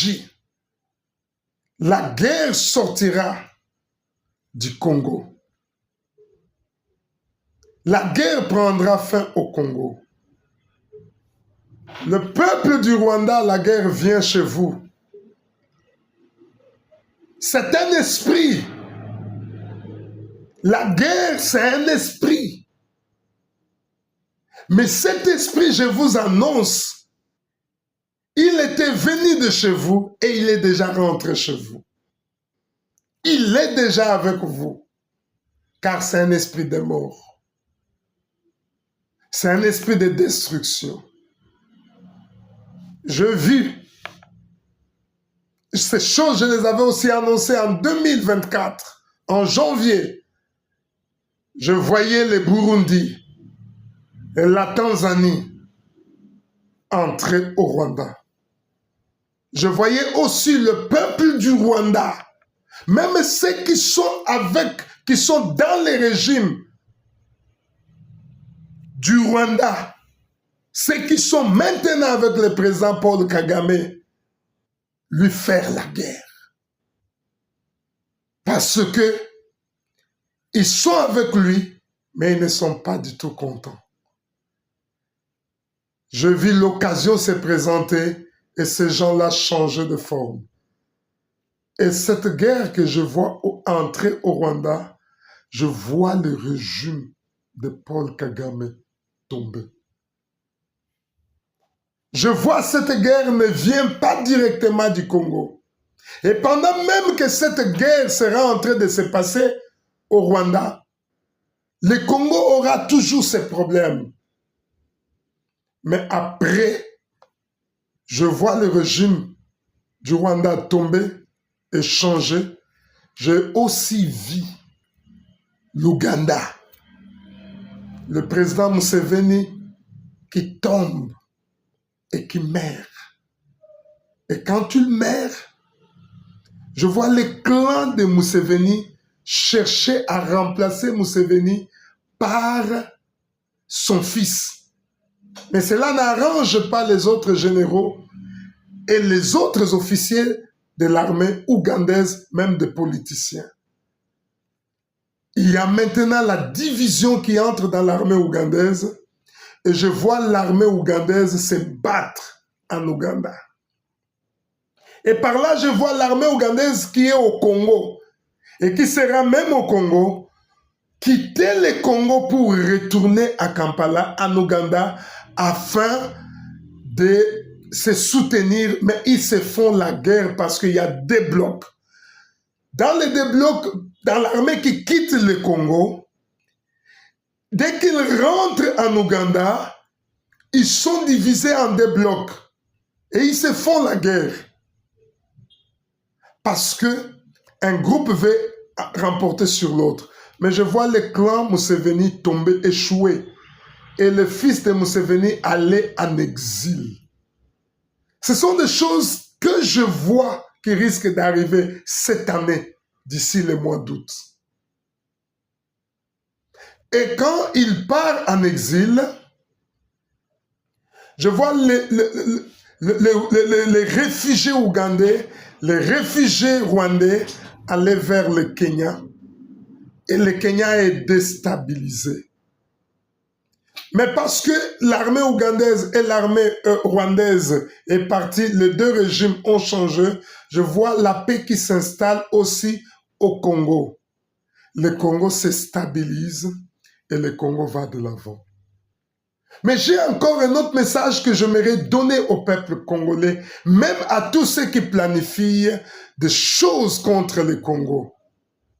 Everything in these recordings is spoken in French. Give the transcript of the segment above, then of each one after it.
agit, la guerre sortira du Congo. La guerre prendra fin au Congo. Le peuple du Rwanda, la guerre vient chez vous. C'est un esprit. La guerre, c'est un esprit. Mais cet esprit, je vous annonce, il était venu de chez vous et il est déjà rentré chez vous. Il est déjà avec vous, car c'est un esprit de mort. C'est un esprit de destruction. Je vis ces choses, je les avais aussi annoncées en 2024, en janvier. Je voyais les Burundi et la Tanzanie entrer au Rwanda. Je voyais aussi le peuple du Rwanda, même ceux qui sont dans les régimes du Rwanda, ceux qui sont maintenant avec le président Paul Kagame, lui faire la guerre. Parce que ils sont avec lui, mais ils ne sont pas du tout contents. Je vis l'occasion se présenter et ces gens-là changer de forme. Et cette guerre que je vois entrer au Rwanda, je vois le régime de Paul Kagame tomber. Je vois cette guerre ne vient pas directement du Congo. Et pendant même que cette guerre sera en train de se passer au Rwanda, le Congo aura toujours ses problèmes. Mais après, je vois le régime du Rwanda tomber et changer. J'ai aussi vu l'Ouganda, le président Museveni qui tombe et qui meurt. Et quand il meurt, je vois les clans de Museveni chercher à remplacer Museveni par son fils. Mais cela n'arrange pas les autres généraux et les autres officiers de l'armée ougandaise, même des politiciens. Il y a maintenant la division qui entre dans l'armée ougandaise et je vois l'armée ougandaise se battre en Ouganda. Et par là, je vois l'armée ougandaise qui est au Congo et qui sera même au Congo, quitter le Congo pour retourner à Kampala, en Ouganda, afin de se soutenir, mais ils se font la guerre parce qu'il y a des blocs. Dans les deux blocs, dans l'armée qui quitte le Congo, dès qu'ils rentrent en Ouganda, ils sont divisés en deux blocs et ils se font la guerre. Parce que un groupe veut remporter sur l'autre. Mais je vois les clans Museveni tomber, échouer. Et le fils de Museveni aller en exil. Ce sont des choses que je vois qui risquent d'arriver cette année, d'ici le mois d'août. Et quand il part en exil, je vois les réfugiés ougandais, les réfugiés rwandais aller vers le Kenya. Et le Kenya est déstabilisé. Mais parce que l'armée ougandaise et l'armée rwandaise est partie, les deux régimes ont changé, je vois la paix qui s'installe aussi au Congo. Le Congo se stabilise et le Congo va de l'avant. Mais j'ai encore un autre message que j'aimerais donner au peuple congolais, même à tous ceux qui planifient des choses contre le Congo.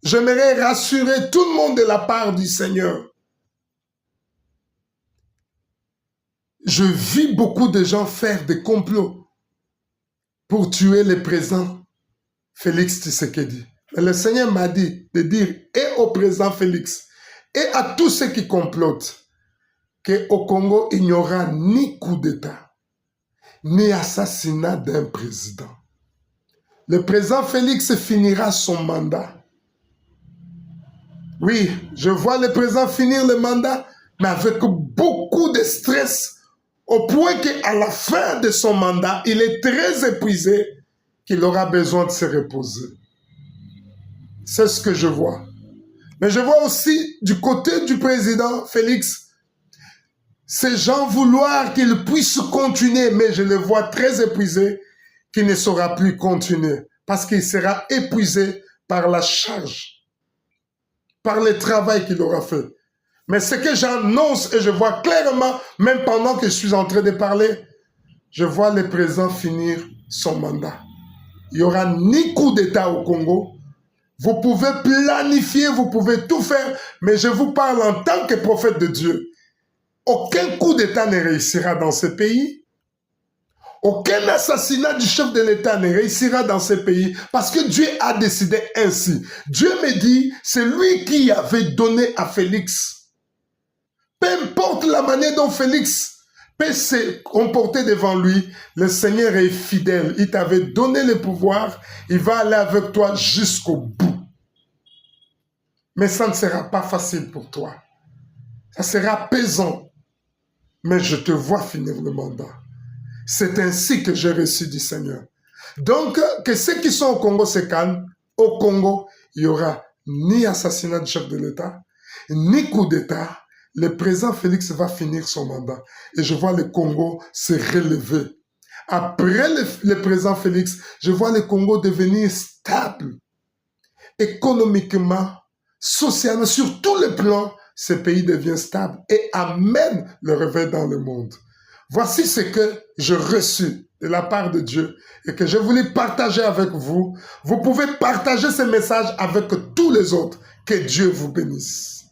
J'aimerais rassurer tout le monde de la part du Seigneur. Je vis beaucoup de gens faire des complots pour tuer le président Félix Tshisekedi. Et le Seigneur m'a dit de dire et au président Félix et à tous ceux qui complotent qu'au Congo, il n'y aura ni coup d'État, ni assassinat d'un président. Le président Félix finira son mandat. Oui, je vois le président finir le mandat, mais avec beaucoup de stress, au point qu'à la fin de son mandat, il est très épuisé qu'il aura besoin de se reposer. C'est ce que je vois. Mais je vois aussi du côté du président Félix, ces gens vouloir qu'il puisse continuer, mais je le vois très épuisé, qu'il ne saura plus continuer, parce qu'il sera épuisé par la charge, par le travail qu'il aura fait. Mais ce que j'annonce et je vois clairement, même pendant que je suis en train de parler, je vois le président finir son mandat. Il n'y aura ni coup d'État au Congo. Vous pouvez planifier, vous pouvez tout faire, mais je vous parle en tant que prophète de Dieu. Aucun coup d'État ne réussira dans ce pays. Aucun assassinat du chef de l'État ne réussira dans ce pays parce que Dieu a décidé ainsi. Dieu me dit, c'est lui qui avait donné à Félix. Peu importe la manière dont Félix peut se comporter devant lui, le Seigneur est fidèle. Il t'avait donné le pouvoir, il va aller avec toi jusqu'au bout. Mais ça ne sera pas facile pour toi. Ça sera pesant. Mais je te vois finir le mandat. C'est ainsi que j'ai reçu du Seigneur. Donc, que ceux qui sont au Congo se calment. Au Congo, il n'y aura ni assassinat du chef de l'État, ni coup d'État. Le président Félix va finir son mandat. Et je vois le Congo se relever. Après le président Félix, je vois le Congo devenir stable. Économiquement, socialement, sur tous les plans, ce pays devient stable et amène le réveil dans le monde. Voici ce que j'ai reçu de la part de Dieu et que je voulais partager avec vous. Vous pouvez partager ce message avec tous les autres. Que Dieu vous bénisse.